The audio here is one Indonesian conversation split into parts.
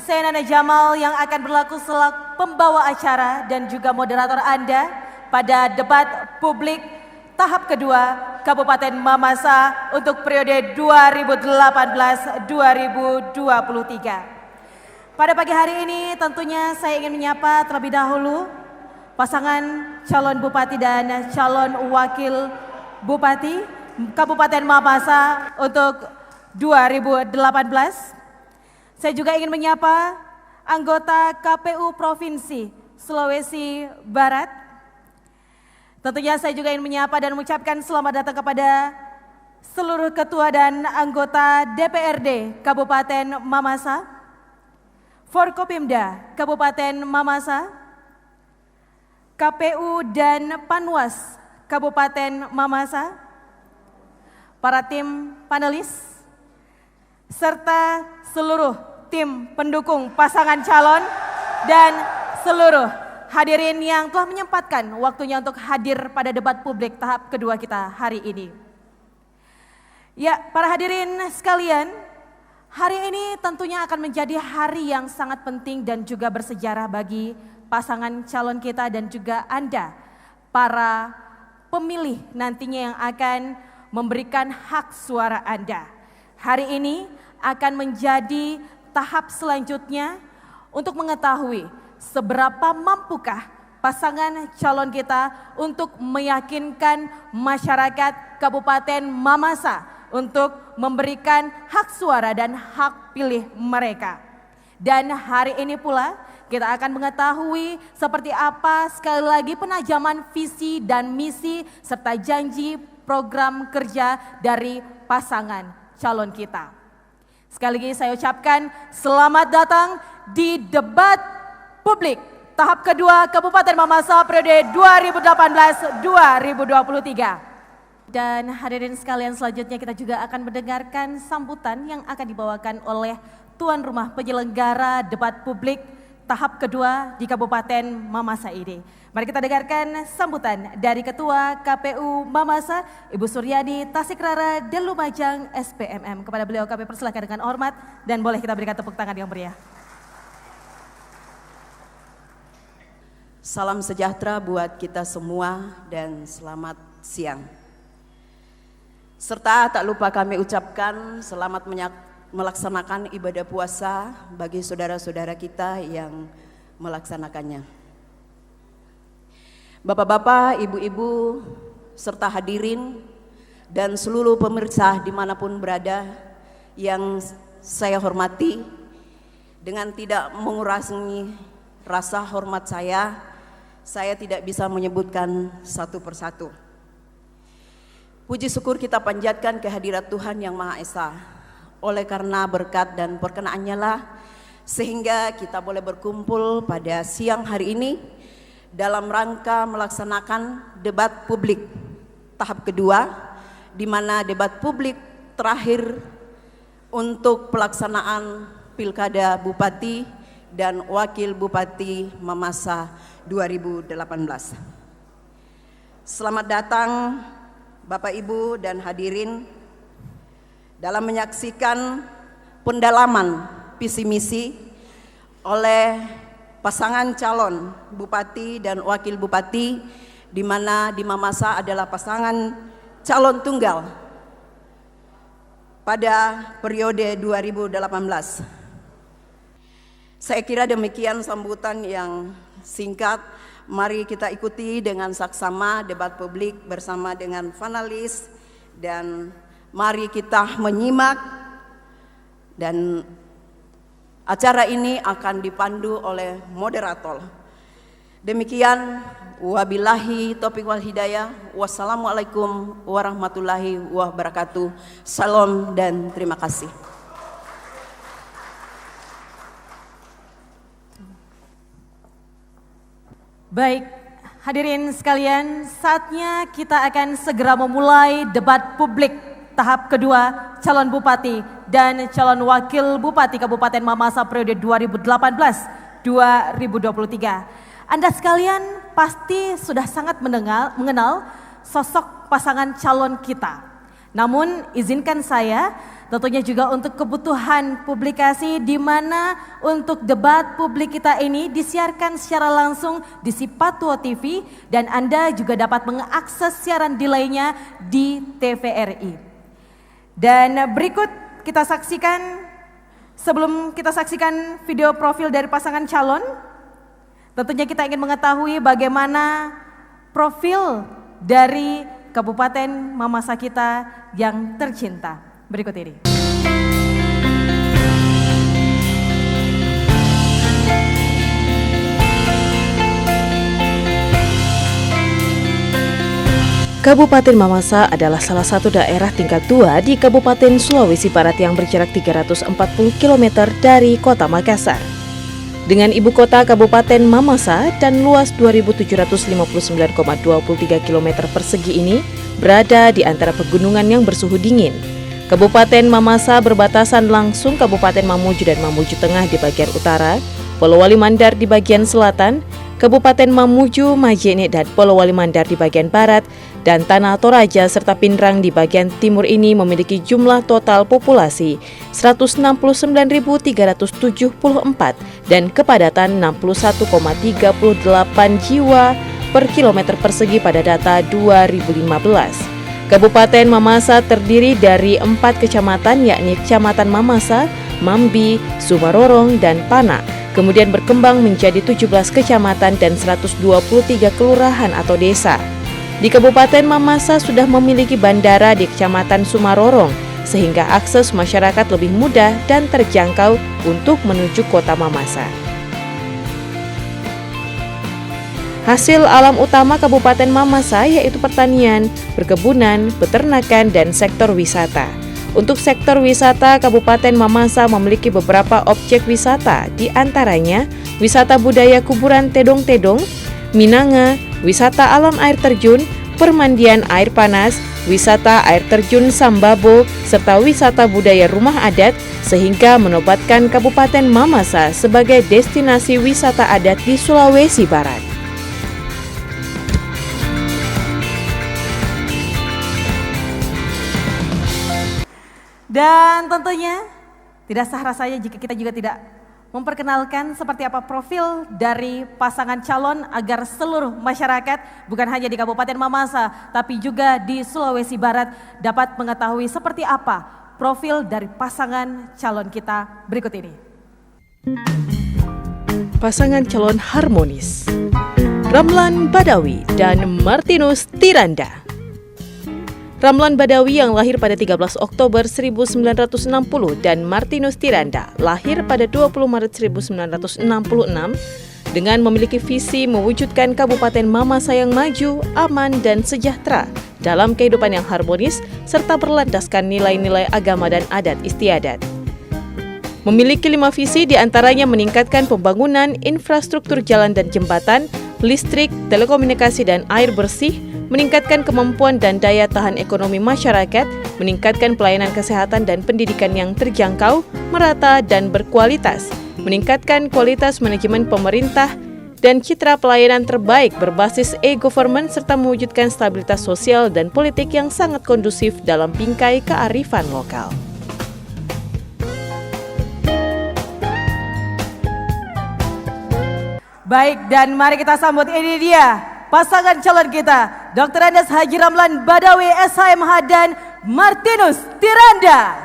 saya Nana Jamal yang akan berlaku selaku pembawa acara dan juga moderator Anda pada debat publik tahap kedua Kabupaten Mamasa untuk periode 2018-2023. Pada pagi hari ini tentunya saya ingin menyapa terlebih dahulu pasangan calon bupati dan calon wakil bupati Kabupaten Mamasa untuk 2018. Saya juga ingin menyapa anggota KPU Provinsi Sulawesi Barat. Tentunya saya juga ingin menyapa dan mengucapkan selamat datang kepada seluruh ketua dan anggota DPRD Kabupaten Mamasa, Forkopimda Kabupaten Mamasa, KPU dan Panwas Kabupaten Mamasa, para tim panelis, serta seluruh tim pendukung pasangan calon dan seluruh hadirin yang telah menyempatkan waktunya untuk hadir pada debat publik tahap kedua kita hari ini. Ya, para hadirin sekalian, hari ini tentunya akan menjadi hari yang sangat penting dan juga bersejarah bagi pasangan calon kita dan juga Anda, para pemilih nantinya yang akan memberikan hak suara Anda. Hari ini akan menjadi tahap selanjutnya untuk mengetahui seberapa mampukah pasangan calon kita untuk meyakinkan masyarakat Kabupaten Mamasa untuk memberikan hak suara dan hak pilih mereka. Dan hari ini pula kita akan mengetahui seperti apa sekali lagi penajaman visi dan misi serta janji program kerja dari pasangan calon kita. Sekali lagi saya ucapkan selamat datang di debat publik tahap kedua Kabupaten Mamasa periode 2018-2023. Dan hadirin sekalian, selanjutnya kita juga akan mendengarkan sambutan yang akan dibawakan oleh tuan rumah penyelenggara debat publik tahap kedua di Kabupaten Mamasa ini. Mari kita dengarkan sambutan dari Ketua KPU Mamasa, Ibu Suryani Tasikrara dan Lumajang SPMM. Kepada beliau kami persilakan dengan hormat dan boleh kita berikan tepuk tangan yang meriah. Salam sejahtera buat kita semua dan selamat siang. Serta tak lupa kami ucapkan selamat melaksanakan ibadah puasa bagi saudara-saudara kita yang melaksanakannya. Bapak-bapak, ibu-ibu, serta hadirin dan seluruh pemirsa dimanapun berada yang saya hormati, dengan tidak mengurangi rasa hormat saya tidak bisa menyebutkan satu persatu. Puji syukur kita panjatkan kehadirat Tuhan Yang Maha Esa. Oleh karena berkat dan perkenaannya lah sehingga kita boleh berkumpul pada siang hari ini dalam rangka melaksanakan debat publik tahap kedua, di mana debat publik terakhir untuk pelaksanaan Pilkada Bupati dan Wakil Bupati Mamasa 2018. Selamat datang Bapak Ibu dan hadirin dalam menyaksikan pendalaman visi misi oleh pasangan calon bupati dan wakil bupati, di mana di Mamasa adalah pasangan calon tunggal pada periode 2018. Saya kira demikian sambutan yang singkat. Mari kita ikuti dengan saksama debat publik bersama dengan panelis, dan mari kita menyimak, dan acara ini akan dipandu oleh moderator. Demikian, wabillahi taufiq wal hidayah. Wassalamualaikum warahmatullahi wabarakatuh. Salam dan terima kasih. Baik, hadirin sekalian, saatnya kita akan segera memulai debat publik tahap kedua calon bupati dan calon wakil bupati Kabupaten Mamasa periode 2018-2023. Anda sekalian pasti sudah sangat mengenal sosok pasangan calon kita. Namun izinkan saya tentunya juga untuk kebutuhan publikasi di mana untuk debat publik kita ini disiarkan secara langsung di Sipatwo TV dan Anda juga dapat mengakses siaran delaynya di TVRI. Dan berikut kita saksikan, sebelum kita saksikan video profil dari pasangan calon, tentunya kita ingin mengetahui bagaimana profil dari Kabupaten Mamasa kita yang tercinta. Berikut ini. Kabupaten Mamasa adalah salah satu daerah tingkat 2 di Kabupaten Sulawesi Barat yang berjarak 340 km dari Kota Makassar. Dengan ibu kota Kabupaten Mamasa dan luas 2.759,23 km persegi ini berada di antara pegunungan yang bersuhu dingin. Kabupaten Mamasa berbatasan langsung Kabupaten Mamuju dan Mamuju Tengah di bagian utara, Polowali Mandar di bagian selatan, Kabupaten Mamuju, Majene dan Polowali Mandar di bagian barat, dan Tanah Toraja serta Pindrang di bagian timur ini memiliki jumlah total populasi 169.374 dan kepadatan 61,38 jiwa per kilometer persegi pada data 2015. Kabupaten Mamasa terdiri dari 4 kecamatan yakni Kecamatan Mamasa, Mambi, Sumarorong, dan Pana. Kemudian berkembang menjadi 17 kecamatan dan 123 kelurahan atau desa. Di Kabupaten Mamasa sudah memiliki bandara di Kecamatan Sumarorong, sehingga akses masyarakat lebih mudah dan terjangkau untuk menuju kota Mamasa. Hasil alam utama Kabupaten Mamasa yaitu pertanian, perkebunan, peternakan, dan sektor wisata. Untuk sektor wisata, Kabupaten Mamasa memiliki beberapa objek wisata, di antaranya wisata budaya kuburan Tedong-Tedong, Minanga, wisata alam air terjun, permandian air panas, wisata air terjun Sambabo, serta wisata budaya rumah adat, sehingga menobatkan Kabupaten Mamasa sebagai destinasi wisata adat di Sulawesi Barat. Dan tentunya tidak sah rasanya jika kita juga tidak memperkenalkan seperti apa profil dari pasangan calon agar seluruh masyarakat bukan hanya di Kabupaten Mamasa tapi juga di Sulawesi Barat dapat mengetahui seperti apa profil dari pasangan calon kita berikut ini. Pasangan calon harmonis, Ramlan Badawi dan Martinus Tiranda. Ramlan Badawi yang lahir pada 13 Oktober 1960 dan Martinus Tiranda lahir pada 20 Maret 1966 dengan memiliki visi mewujudkan Kabupaten Mamasa yang maju, aman, dan sejahtera dalam kehidupan yang harmonis serta berlandaskan nilai-nilai agama dan adat istiadat. Memiliki 5 visi diantaranya meningkatkan pembangunan infrastruktur jalan dan jembatan, listrik, telekomunikasi, dan air bersih, meningkatkan kemampuan dan daya tahan ekonomi masyarakat, meningkatkan pelayanan kesehatan dan pendidikan yang terjangkau, merata, dan berkualitas, meningkatkan kualitas manajemen pemerintah, dan citra pelayanan terbaik berbasis e-government serta mewujudkan stabilitas sosial dan politik yang sangat kondusif dalam bingkai kearifan lokal. Baik, dan mari kita sambut, ini dia pasangan calon kita, Dr. Andes Haji Ramlan Badawi SHMH dan Martinus Tiranda.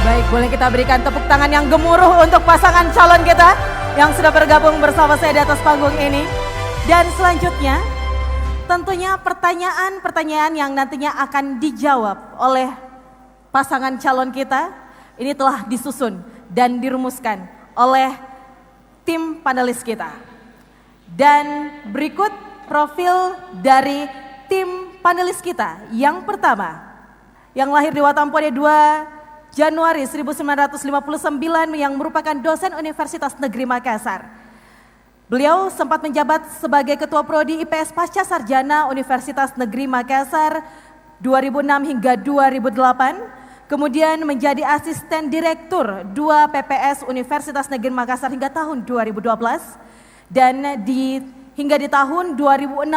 Baik, boleh kita berikan tepuk tangan yang gemuruh untuk pasangan calon kita yang sudah bergabung bersama saya di atas panggung ini. Dan selanjutnya tentunya pertanyaan-pertanyaan yang nantinya akan dijawab oleh pasangan calon kita ini telah disusun dan dirumuskan oleh tim panelis kita. Dan berikut profil dari tim panelis kita. Yang pertama, yang lahir di Watampone 2 Januari 1959 yang merupakan dosen Universitas Negeri Makassar. Beliau sempat menjabat sebagai Ketua Prodi IPS Pasca Sarjana Universitas Negeri Makassar 2006 hingga 2008. kemudian menjadi asisten direktur 2 PPS Universitas Negeri Makassar hingga tahun 2012, dan hingga di tahun 2016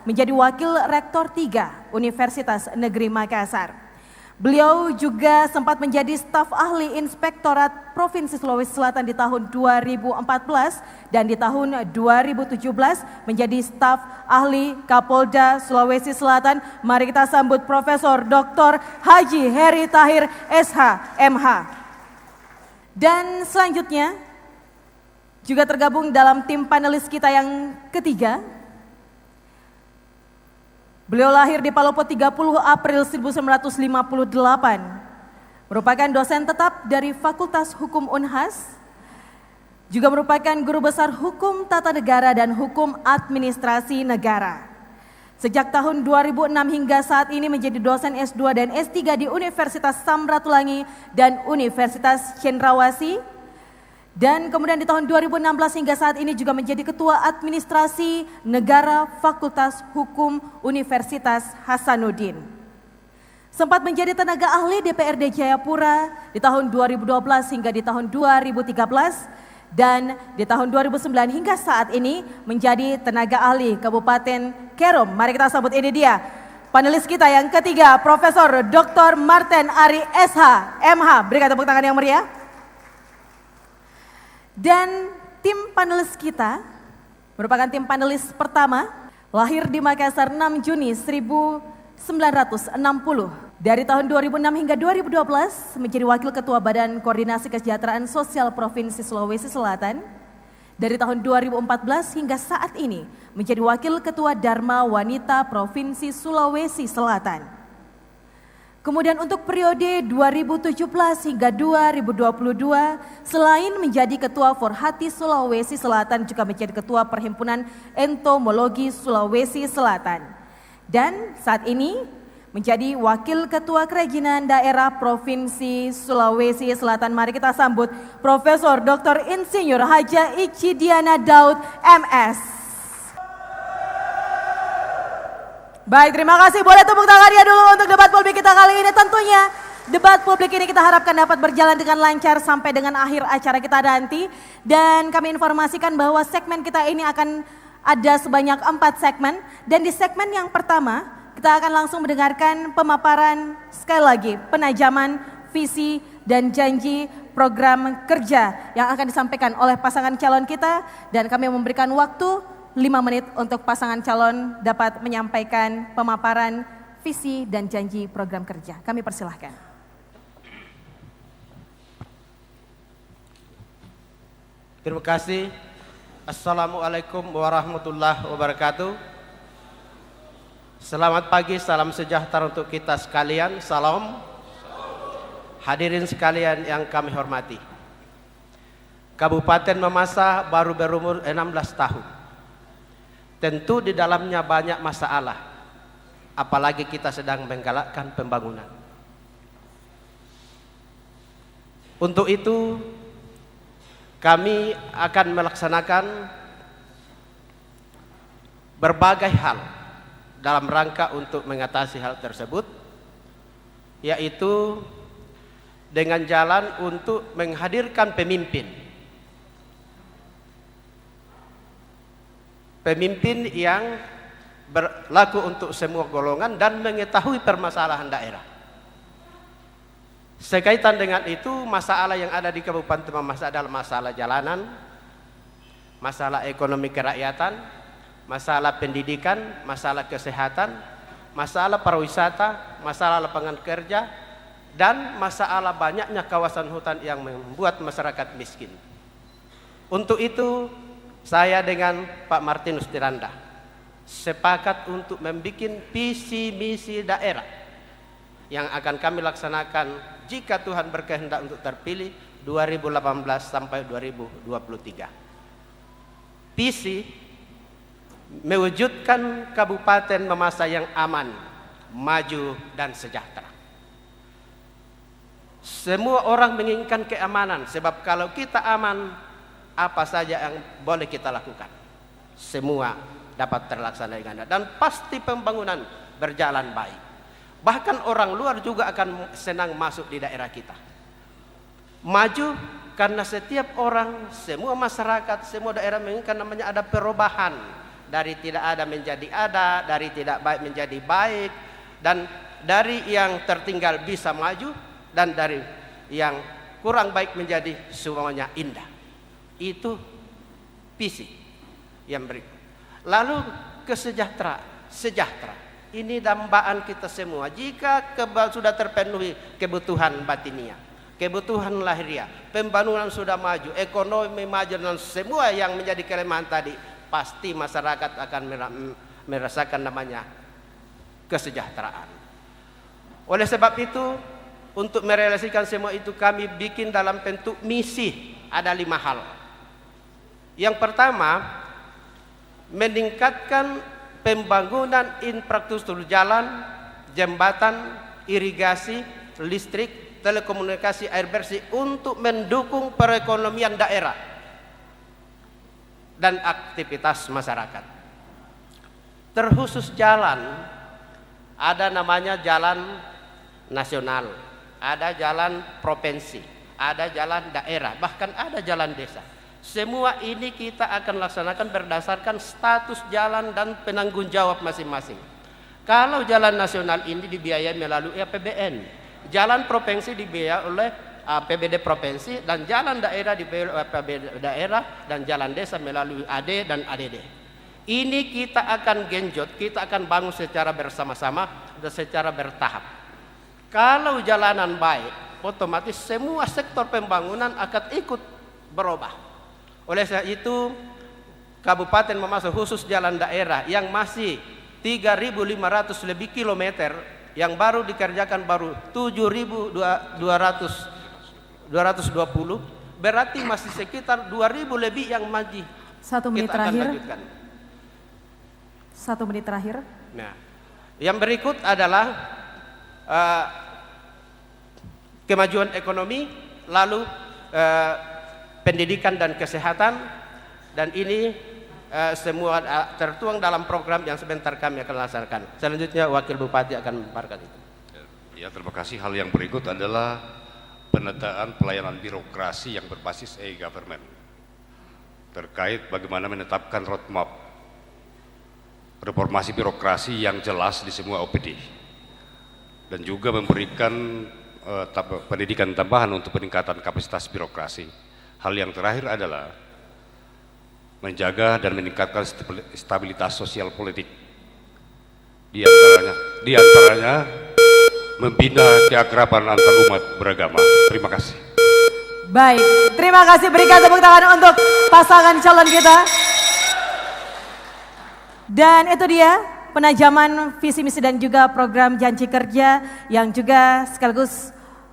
menjadi wakil rektor 3 Universitas Negeri Makassar. Beliau juga sempat menjadi staf ahli Inspektorat Provinsi Sulawesi Selatan di tahun 2014 dan di tahun 2017 menjadi staf ahli Kapolda Sulawesi Selatan. Mari kita sambut Profesor Dr. Haji Heri Tahir SH MH. Dan selanjutnya juga tergabung dalam tim panelis kita yang ketiga. Beliau lahir di Palopo 30 April 1958, merupakan dosen tetap dari Fakultas Hukum Unhas, juga merupakan guru besar Hukum Tata Negara dan Hukum Administrasi Negara. Sejak tahun 2006 hingga saat ini menjadi dosen S2 dan S3 di Universitas Samratulangi dan Universitas Cendrawasih. Dan kemudian di tahun 2016 hingga saat ini juga menjadi Ketua Administrasi Negara Fakultas Hukum Universitas Hasanuddin. Sempat menjadi tenaga ahli DPRD Jayapura di tahun 2012 hingga di tahun 2013, dan di tahun 2009 hingga saat ini menjadi tenaga ahli Kabupaten Kerom. Mari kita sambut, ini dia panelis kita yang ketiga, Profesor Dr. Martin Ari SH MH. Berikan tepuk tangan yang meriah. Dan tim panelis kita merupakan tim panelis pertama, lahir di Makassar 6 Juni 1960. Dari tahun 2006 hingga 2012 menjadi Wakil Ketua Badan Koordinasi Kesejahteraan Sosial Provinsi Sulawesi Selatan. Dari tahun 2014 hingga saat ini menjadi Wakil Ketua Dharma Wanita Provinsi Sulawesi Selatan. Kemudian untuk periode 2017 hingga 2022, selain menjadi Ketua Forhati Sulawesi Selatan, juga menjadi Ketua Perhimpunan Entomologi Sulawesi Selatan. Dan saat ini menjadi Wakil Ketua Kerajinan Daerah Provinsi Sulawesi Selatan. Mari kita sambut Profesor Dr. Insinyur Haja Ichidiana Daud MS. Baik, terima kasih. Boleh tepuk tangannya dulu untuk debat publik kita kali ini. Tentunya debat publik ini kita harapkan dapat berjalan dengan lancar sampai dengan akhir acara kita nanti. Dan kami informasikan bahwa segmen kita ini akan ada sebanyak 4 segmen. Dan di segmen yang pertama kita akan langsung mendengarkan pemaparan, sekali lagi, penajaman visi dan janji program kerja yang akan disampaikan oleh pasangan calon kita. Dan kami memberikan waktu 5 menit untuk pasangan calon dapat menyampaikan pemaparan visi dan janji program kerja. Kami persilahkan. Terima kasih. Assalamualaikum warahmatullahi wabarakatuh. Selamat pagi, salam sejahtera untuk kita sekalian. Salam. Hadirin sekalian yang kami hormati. Kabupaten Mamasa baru berumur 16 tahun. Tentu di dalamnya banyak masalah, apalagi kita sedang menggalakkan pembangunan. Untuk itu, kami akan melaksanakan berbagai hal dalam rangka untuk mengatasi hal tersebut, yaitu dengan jalan untuk menghadirkan pemimpin yang berlaku untuk semua golongan dan mengetahui permasalahan daerah. Sekaitan dengan itu, masalah yang ada di Kabupaten Mamasa adalah masalah jalanan, masalah ekonomi kerakyatan, masalah pendidikan, masalah kesehatan, masalah pariwisata, masalah lapangan kerja, dan masalah banyaknya kawasan hutan yang membuat masyarakat miskin. Untuk itu, saya dengan Pak Martinus Tiranda sepakat untuk membuat visi misi daerah yang akan kami laksanakan jika Tuhan berkehendak untuk terpilih 2018 sampai 2023. Visi mewujudkan Kabupaten Mamasa yang aman, maju dan sejahtera. Semua orang menginginkan keamanan, sebab kalau kita aman, apa saja yang boleh kita lakukan, semua dapat terlaksana dengan dan pasti pembangunan berjalan baik. Bahkan orang luar juga akan senang masuk di daerah kita. Maju karena setiap orang, semua masyarakat, semua daerah menginginkan namanya ada perubahan. Dari tidak ada menjadi ada, dari tidak baik menjadi baik, dan dari yang tertinggal bisa maju, dan dari yang kurang baik menjadi semuanya indah. Itu visi yang berikut. Lalu sejahtera. Ini dambaan kita semua. Jika sudah terpenuhi kebutuhan batiniah, kebutuhan lahiriah, pembangunan sudah maju, ekonomi maju, dan semua yang menjadi kelemahan tadi, pasti masyarakat akan merasakan namanya kesejahteraan. Oleh sebab itu, untuk merealisasikan semua itu, kami bikin dalam bentuk misi. Ada 5 hal. Yang pertama, meningkatkan pembangunan infrastruktur jalan, jembatan, irigasi, listrik, telekomunikasi, air bersih untuk mendukung perekonomian daerah dan aktivitas masyarakat. Terkhusus jalan, ada namanya jalan nasional, ada jalan provinsi, ada jalan daerah, bahkan ada jalan desa. Semua ini kita akan laksanakan berdasarkan status jalan dan penanggung jawab masing-masing. Kalau jalan nasional ini dibiayai melalui APBN, jalan provinsi dibiayai oleh APBD provinsi, dan jalan daerah dibiayai oleh APBD daerah, dan jalan desa melalui AD dan ADD. Ini kita akan genjot, kita akan bangun secara bersama-sama dan secara bertahap. Kalau jalanan baik, otomatis semua sektor pembangunan akan ikut berubah. Oleh sebab itu, Kabupaten Mamasa khusus jalan daerah yang masih 3.500 lebih kilometer, yang baru dikerjakan baru 7.220, berarti masih sekitar 2.000 lebih yang maju. 1 menit kita akan terakhir. lanjutkan. 1 menit terakhir. Nah, yang berikut adalah kemajuan ekonomi, lalu pendidikan dan kesehatan, dan ini semua tertuang dalam program yang sebentar kami akan laksanakan. Selanjutnya Wakil Bupati akan memaparkan itu. Ya, terima kasih. Hal yang berikut adalah penataan pelayanan birokrasi yang berbasis e-government terkait bagaimana menetapkan roadmap reformasi birokrasi yang jelas di semua OPD, dan juga memberikan pendidikan tambahan untuk peningkatan kapasitas birokrasi. Hal yang terakhir adalah menjaga dan meningkatkan stabilitas sosial politik. Di antaranya membina keakraban antar umat beragama. Terima kasih. Baik, terima kasih. Berikan tepuk tangan untuk pasangan calon kita. Dan itu dia penajaman visi misi dan juga program janji kerja yang juga sekaligus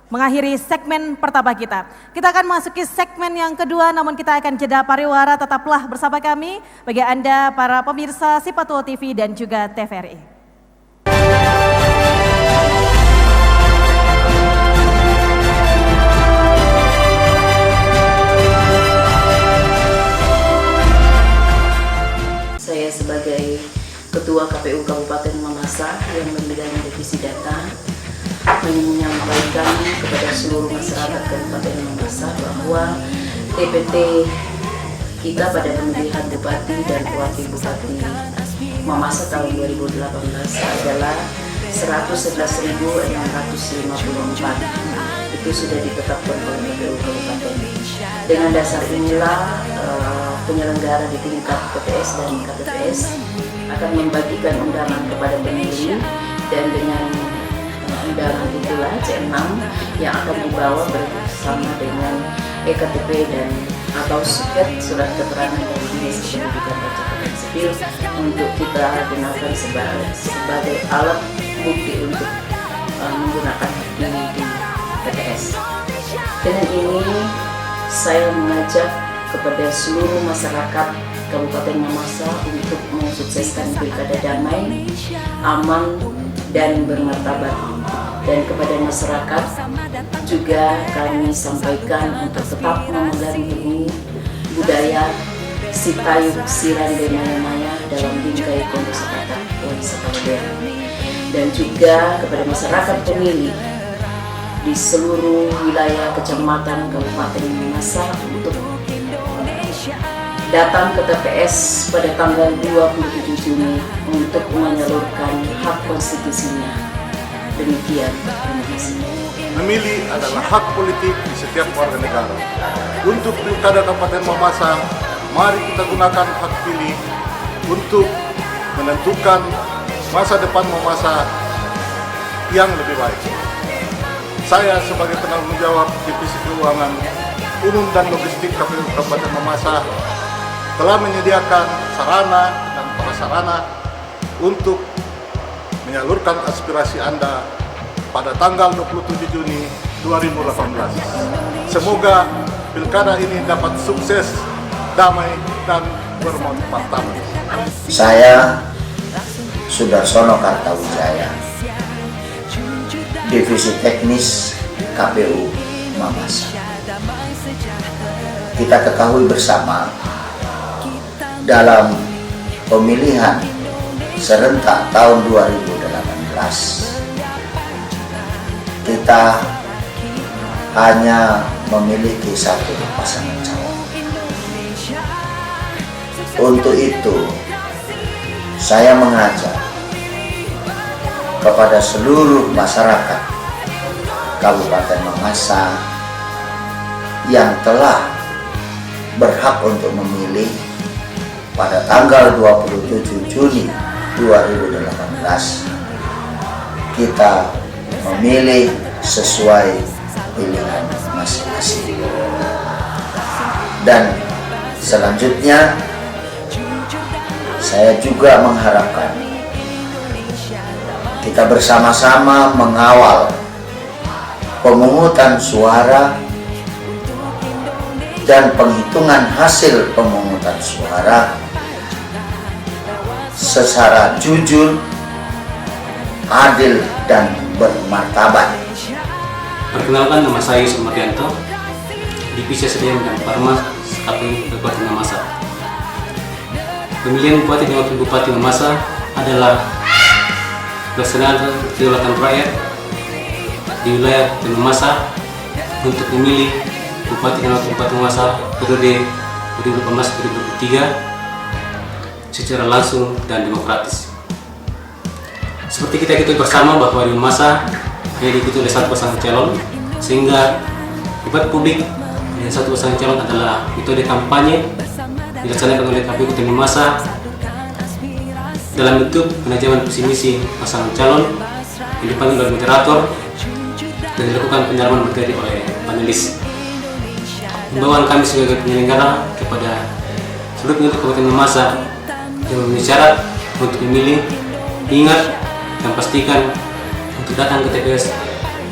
mengakhiri segmen pertama kita. Kita akan masuki segmen yang kedua, namun kita akan jeda pariwara. Tetaplah bersama kami bagi Anda para pemirsa Sipatuo TV dan juga TVRI. Saya sebagai Ketua KPU Kabupaten Mamasa yang membidangi revisi data menyampaikan kepada seluruh masyarakat Kabupaten Mamasa bahwa TPT kita pada pemilihan Bupati dan Wakil Bupati Mamasa tahun 2018 adalah 111.654. Itu sudah ditetapkan oleh KPU Kabupaten. Dengan dasar inilah penyelenggara di tingkat TPS dan KPPS akan membagikan undangan kepada pemilih, dan dengan undangan itulah C6 yang akan dibawa bersama dengan EKTP dan atau surat keterangan dari Dinas Kependudukan dan Catatan Sipil untuk kita gunakan sebagai alat bukti untuk menggunakan di TPS. Dengan ini saya mengajak kepada seluruh masyarakat Kabupaten Mamasa untuk mensukseskan pilkada damai, aman, dan bermartabat. Dan kepada masyarakat juga kami sampaikan untuk tetap memegang budaya Sitayuk Siran Demaya dalam bingkai Kondusakata Wisata Modern. dan juga kepada masyarakat pemilih di seluruh wilayah kecamatan Kabupaten Mamasa untuk datang ke TPS pada tanggal 27 Juni untuk menyalurkan hak konstitusinya. Demikian, terima kasih. Memilih adalah hak politik di setiap warga negara. Untuk Pilkada Kabupaten Mamasa, mari kita gunakan hak pilih untuk menentukan masa depan Mamasa yang lebih baik. Saya sebagai penanggung jawab Divisi Keuangan Umum dan Logistik KPU Kabupaten Mamasa telah menyediakan sarana dan prasarana untuk menyalurkan aspirasi Anda pada tanggal 27 Juni 2018. Semoga pilkada ini dapat sukses, damai, dan bermartabat. Saya Sudarsono Kartawijaya, Divisi Teknis KPU Mamasa. Kita ketahui bersama dalam pemilihan serentak tahun 2018 kita hanya memiliki satu pasangan calon. Untuk itu saya mengajak kepada seluruh masyarakat Kabupaten Mamasa yang telah berhak untuk memilih pada tanggal 27 Juni 2018 kita memilih sesuai pilihan masing-masing. Dan selanjutnya saya juga mengharapkan kita bersama-sama mengawal pemungutan suara dan penghitungan hasil pemungutan suara secara jujur, adil, dan bermartabat. Perkenalkan, nama saya Yusuf Mardianto, Divisi SDM dan Farmas KPU Kabupaten Mamasa. Pemilihan Bupati dan Wakil Bupati Mamasa adalah pelaksanaan kedaulatan rakyat di wilayah Mamasa untuk memilih Bupati dan Wakil Bupati Mamasa periode 2018-2023 secara langsung dan demokratis. Seperti kita ketahui bersama bahwa di Mamasa hanya diikuti oleh satu pasangan calon, sehingga debat publik dengan satu pasangan calon adalah metode kampanye dilaksanakan oleh KPU Kabupaten Mamasa dalam bentuk penajaman visi misi pasangan calon yang dipanggil oleh moderator dan dilakukan penyeraman materi oleh panelis. Himbauan kami sebagai penyelenggara kepada seluruh penduduk Kabupaten Mamasa yang memenuhi syarat untuk memilih, ingat dan pastikan untuk datang ke TPS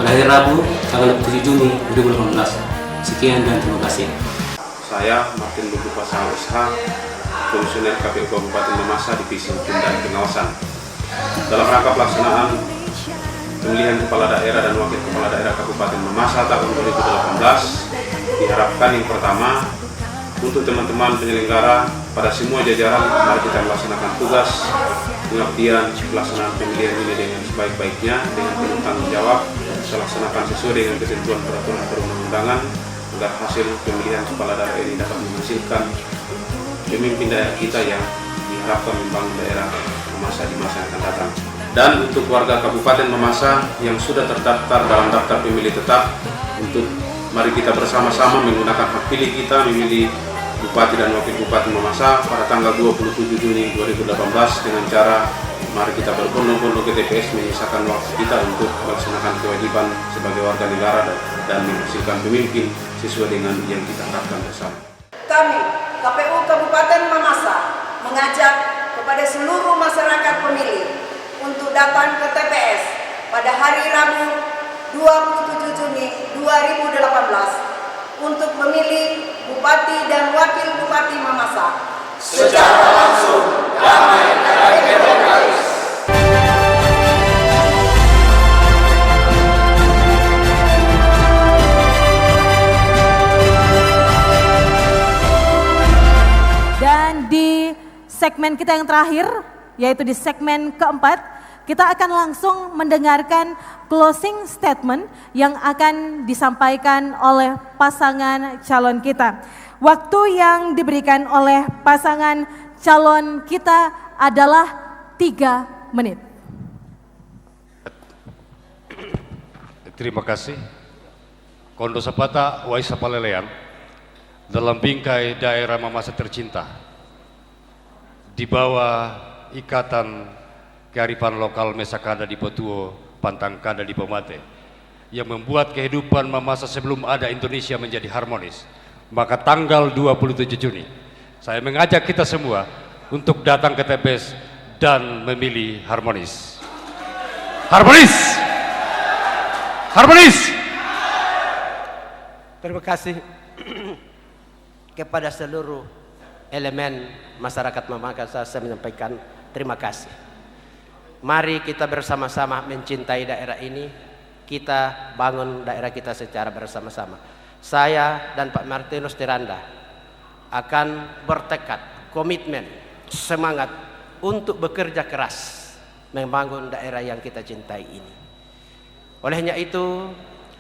pada hari Rabu tanggal 27 Juni 2018. Sekian dan terima kasih. Saya Martin Lugu Pasangan Usaha, Komisioner KPU Kabupaten Mamasa Divisi Hukum dan Pengawasan. Dalam rangka pelaksanaan pemilihan kepala daerah dan wakil kepala daerah Kabupaten Mamasa tahun 2018, diharapkan yang pertama untuk teman-teman penyelenggara pada semua jajaran, mari kita melaksanakan tugas pengabdian pelaksanaan pemilihan ini dengan sebaik-baiknya, dengan penuh tanggung jawab, dilaksanakan sesuai dengan ketentuan peraturan perundang-undangan agar hasil pemilihan kepala daerah ini dapat menghasilkan pemimpin daerah kita yang diharapkan membangun daerah Mamasa di masa yang akan datang. Dan untuk warga Kabupaten Mamasa yang sudah terdaftar dalam daftar pemilih tetap, untuk mari kita bersama-sama menggunakan hak pilih kita memilih Bupati dan Wakil Bupati Mamasa pada tanggal 27 Juni 2018 dengan cara mari kita berbondong-bondong ke TPS menyisakan waktu kita untuk melaksanakan kewajiban sebagai warga negara dan menghasilkan pemimpin sesuai dengan yang kita harapkan bersama. Kami, KPU Kabupaten Mamasa, mengajak kepada seluruh masyarakat pemilih untuk datang ke TPS pada hari Rabu 27 Juni 2018 untuk memilih Bupati dan Wakil Bupati Mamasa secara langsung, damai, dan demokratis. Dan di segmen kita yang terakhir, yaitu di segmen keempat, kita akan langsung mendengarkan closing statement yang akan disampaikan oleh pasangan calon kita. Waktu yang diberikan oleh pasangan calon kita adalah 3 menit. Terima kasih. Kondo Sapata Waisa Palelean dalam bingkai daerah Mamasa tercinta di bawah ikatan kearifan lokal Mesakada di Potuo, Pantangkada di Pomate yang membuat kehidupan Mamasa sebelum ada Indonesia menjadi harmonis. Maka tanggal 27 Juni saya mengajak kita semua untuk datang ke TPS dan memilih harmonis. Harmonis! Harmonis! Terima kasih kepada seluruh elemen masyarakat Mamasa. Saya menyampaikan terima kasih. Mari kita bersama-sama mencintai daerah ini. Kita bangun daerah kita secara bersama-sama. Saya dan Pak Martinus Tiranda akan bertekad, komitmen, semangat untuk bekerja keras membangun daerah yang kita cintai ini. Olehnya itu,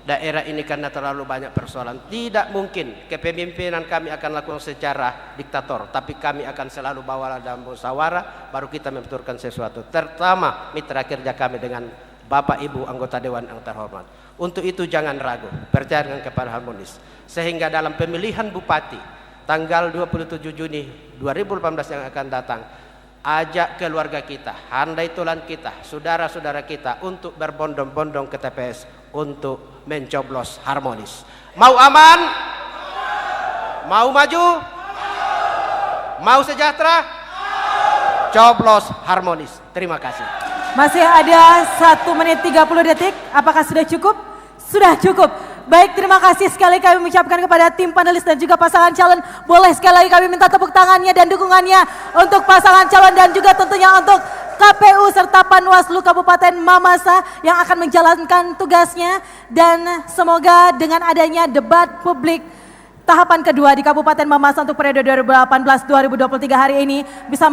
daerah ini karena terlalu banyak persoalan, tidak mungkin kepemimpinan kami akan lakukan secara diktator, tapi kami akan selalu bawa dalam musyawarah, baru kita membenturkan sesuatu. Terutama mitra kerja kami dengan Bapak Ibu anggota Dewan yang terhormat. Untuk itu jangan ragu, percaya dengan kepada harmonis. Sehingga dalam pemilihan bupati tanggal 27 Juni 2018 yang akan datang, ajak keluarga kita, handai tulan kita, saudara-saudara kita untuk berbondong-bondong ke TPS untuk mencoblos harmonis. Mau aman? Mau maju? Mau sejahtera? Coblos harmonis. Terima kasih. Masih ada 1 menit 30 detik. Apakah sudah cukup? Sudah cukup. Baik, terima kasih sekali kami mengucapkan kepada tim panelis dan juga pasangan calon. Boleh sekali lagi kami minta tepuk tangannya dan dukungannya untuk pasangan calon dan juga tentunya untuk KPU serta Panwaslu Kabupaten Mamasa yang akan menjalankan tugasnya. Dan semoga dengan adanya debat publik tahapan kedua di Kabupaten Mamasa untuk periode 2018-2023 hari ini bisa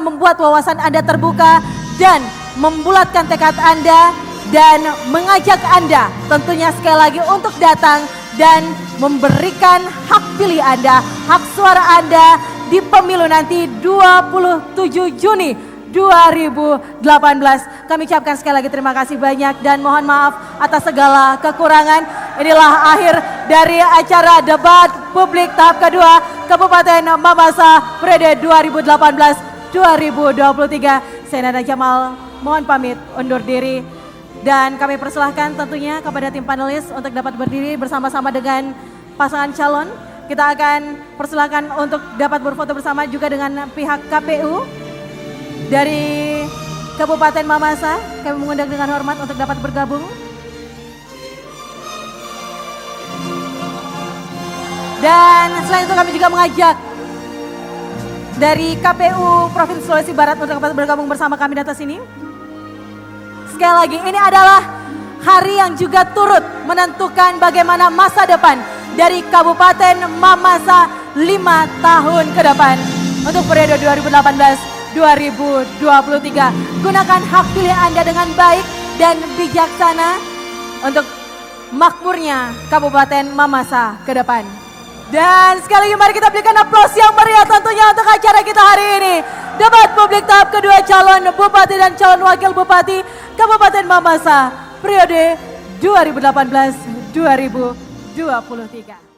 membuat wawasan Anda terbuka dan membulatkan tekad Anda dan mengajak Anda tentunya sekali lagi untuk datang dan memberikan hak pilih Anda, hak suara Anda di pemilu nanti 27 Juni 2018. Kami ucapkan sekali lagi terima kasih banyak dan mohon maaf atas segala kekurangan. Inilah akhir dari acara debat publik tahap kedua Kabupaten Mamasa periode 2018-2023. Saya Nada Jamal mohon pamit undur diri. Dan kami persilahkan tentunya kepada tim panelis untuk dapat berdiri bersama-sama dengan pasangan calon. Kita akan persilahkan untuk dapat berfoto bersama juga dengan pihak KPU dari Kabupaten Mamasa. Kami mengundang dengan hormat untuk dapat bergabung. Dan selain itu kami juga mengajak dari KPU Provinsi Sulawesi Barat untuk dapat bergabung bersama kami di atas sini. Sekali lagi, ini adalah hari yang juga turut menentukan bagaimana masa depan dari Kabupaten Mamasa 5 tahun ke depan untuk periode 2018-2023. Gunakan hak pilih Anda dengan baik dan bijaksana untuk makmurnya Kabupaten Mamasa ke depan. Dan sekali lagi mari kita berikan aplaus yang meriah tentunya untuk acara kita hari ini. Debat publik tahap kedua calon bupati dan calon wakil bupati Kabupaten Mamasa periode 2018-2023.